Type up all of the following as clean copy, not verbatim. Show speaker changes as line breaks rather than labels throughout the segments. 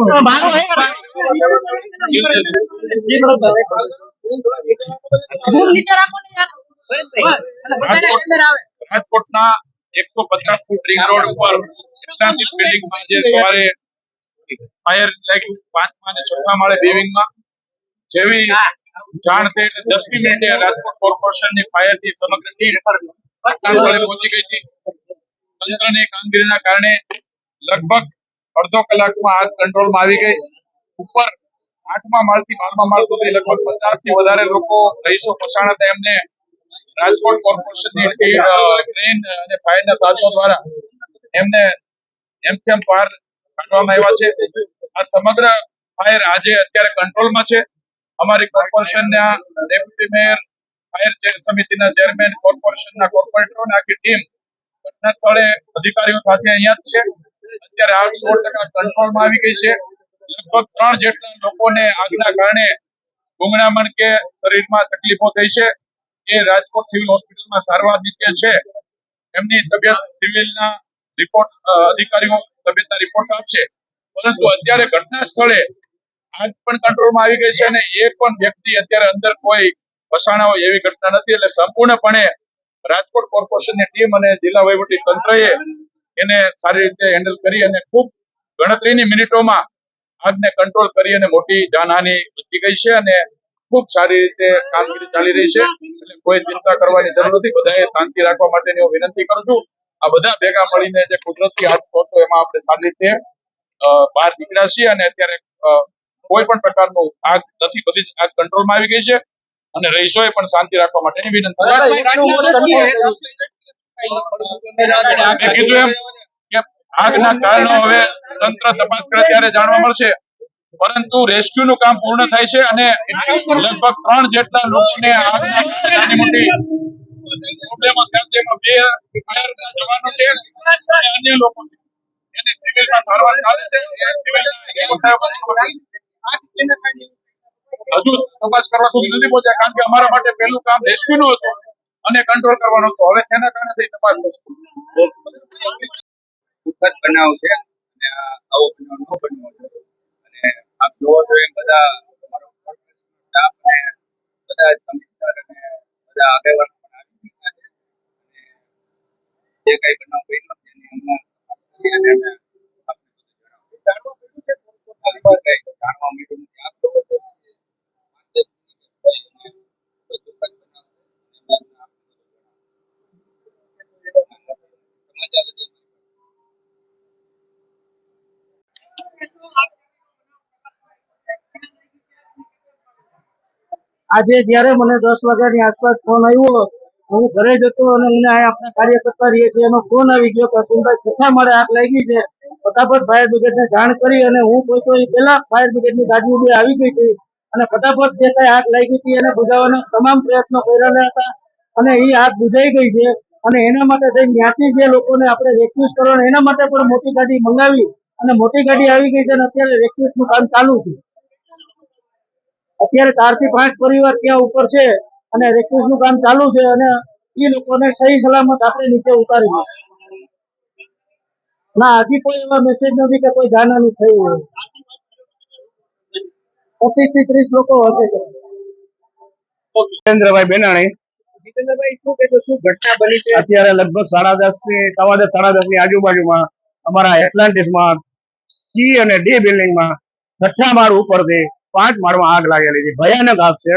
રાજકોટના 150 foot ring road ઉપર Atlantic બિલ્ડિંગમાં જે સવારે ફાયર લાગ્યું 5મા અને 6મા માળે બિલ્ડિંગમાં જેવી જાણ થઈ એટલે 10મી મિનિટે રાજકોટ કોર્પોરેશનની ફાયરની સમગ્ર ટીમ ઘટનાસ્થળે પહોંચી ગઈ હતી. તંત્રની કામગીરીના કારણે લગભગ અડધો કલાકમાં આગ કંટ્રોલમાં આવી ગઈ. ઉપર 8મા માળથી 12મા માળ સુધી લગભગ 50 થી વધારે લોકો રહીશો પસાણ હતા. એમને રાજકોટ કોર્પોરેશનની ક્રેન અને ફાયરના સાધનો દ્વારા એમને એમ બહાર કાઢવામાં આવ્યા છે. આ સમગ્ર ફાયર આજે અત્યારે કંટ્રોલમાં છે. અમારી કોર્પોરેશનના ડેપ્યુટી મેયર, ફાયર સમિતિના ચેરમેન, કોર્પોરેશનના કોર્પોરેટરો અને આખી ટીમ ઘટના સ્થળે અધિકારીઓ સાથે અહીંયા જ છે. અત્યારે આગ 100% કંટ્રોલમાં આવી ગઈ છે. લગભગ 3 જેટલા લોકોને આગના કારણે ગુંગળામણ કે શરીરમાં તકલીફો થઈ છે. એ રાજકોટ સિવિલ હોસ્પિટલમાં સારવાર નીચે છે. એમની તબિયત સિવિલના રિપોર્ટ અધિકારીઓ તબિયતના રિપોર્ટ આપશે. પરંતુ અત્યારે ઘટના સ્થળે આગ પણ કંટ્રોલમાં આવી ગઈ છે અને એક પણ વ્યક્તિ અત્યારે અંદર કોઈ ફસાણા હોય એવી ઘટના નથી. એટલે સંપૂર્ણપણે રાજકોટ કોર્પોરેશનની ટીમ અને જિલ્લા વહીવટી તંત્રએ એને સારી રીતે હેન્ડલ કરી અને ખૂબ ગણતરીની મિનિટોમાં આગને કંટ્રોલ કરી અને મોટી જાનહાનિ બચી ગઈ છે અને ખૂબ સારી રીતે કામગીરી ચાલી રહી છે. એટલે કોઈ ચિંતા કરવાની જરૂર નથી. બધાએ શાંતિ રાખવા માટેની હું વિનંતી કરું છું. આ બધા ભેગા મળીને જે કુદરતી આફત હતો એમાં આપણે સારી રીતે બહાર નીકળ્યા છીએ અને અત્યારે કોઈ પણ પ્રકારનું આગ નથી. બધી જ આગ કંટ્રોલમાં આવી ગઈ છે અને રહીશોએ પણ શાંતિ રાખવા માટેની વિનંતી. મેં કીધું એમ કે આગના કારણો હવે તંત્ર તપાસ કરે ત્યારે જાણવા મળશે. પરંતુ રેસ્ક્યુ નું કામ પૂર્ણ થાય છે અને લગભગ 3 જેટલા લોકોને આગના નાની મોટી પ્રોબ્લેમો થયા છે. એમાં 2 ફાયરના જવાનો છે અને અન્ય લોકો છે. એને સિવિલમાં સારવાર ચાલે છે. હજુ તપાસ કરવા સુધી નથી પહોંચ્યા કારણ કે અમારા માટે પહેલું કામ રેસ્ક્યુ નું હતું અને કંટ્રોલ કરવાનો હતો. હવે તેના કારણે તપાસ થશે.
દુઃખદ બનાવ છે અને આવો બનાવ ન બનવો જોઈએ. અને આપ જોવો છો એમ બધા સ્ટાફ ને બધા કમિશનર અને બધા આગેવાનો પણ આવી ગયા છે. જે કઈ બનાવ બન્યો છે એની હમણાં જાણવા મળ્યું નથી. આપ જોવો છો
આજે જયારે મને 10 વાગ્યાની આસપાસ ફોન આવ્યો, હું ઘરે જતો અને મને આપણા કાર્યકર્તા રહીએ છીએ એનો ફોન આવી ગયો કે સુંદર 6મા માળે આગ લાગી છે. ફટાફટ ફાયર બ્રિગેડને જાણ કરી અને હું પહોંચ્યો એ પહેલા ફાયર બ્રિગેડની ગાડીઓ બે આવી ગઈ હતી અને ફટાફટ જે કઈ આગ લાગી હતી એને બુઝાવવાના તમામ પ્રયત્નો કર્યા હતા અને એ આગ બુઝાઈ ગઈ છે. અને એના માટે ત્યાંથી જે લોકોને આપણે રેસ્ક્યુ કરવાના એના માટે પણ મોટી ગાડી મંગાવી અને મોટી ગાડી આવી ગઈ છે અને અત્યારે રેસ્ક્યુનું કામ ચાલુ છે. અત્યારે 4 થી 5 પરિવાર ત્યાં ઉપર છે અને રેસ્ક્યુનું કામ ચાલુ છે અને એ લોકોને સહી સલામત આપણે નીચે ઉતારી ના. હજી કોઈ એવા મેસેજ નથી કે કોઈ જાનહાની થઈ હોય. 25 થી 30 લોકો હશે.
જીતેન્દ્રભાઈ બેનાણી.
જીતેન્દ્રભાઈ, શું કહેશો, શું ઘટના બની છે?
અત્યારે લગભગ 10:30 ની આજુબાજુમાં અમારા એટલાન્ટિસમાં સી અને ડી બિલ્ડિંગમાં 6થા માળ ઉપરથી 5 માળમાં આગ લાગેલી છે. ભયાનક આગ છે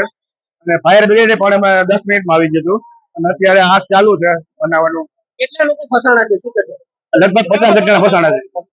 અને ફાયર બ્રિગેડ પણ અમે 10 મિનિટમાં આવી જતું અને અત્યારે આગ ચાલુ છે બનાવવાનું.
કેટલા લોકો ફસાણા છે, શું કહેશો?
લગભગ 50 જણા ફસાણા છે.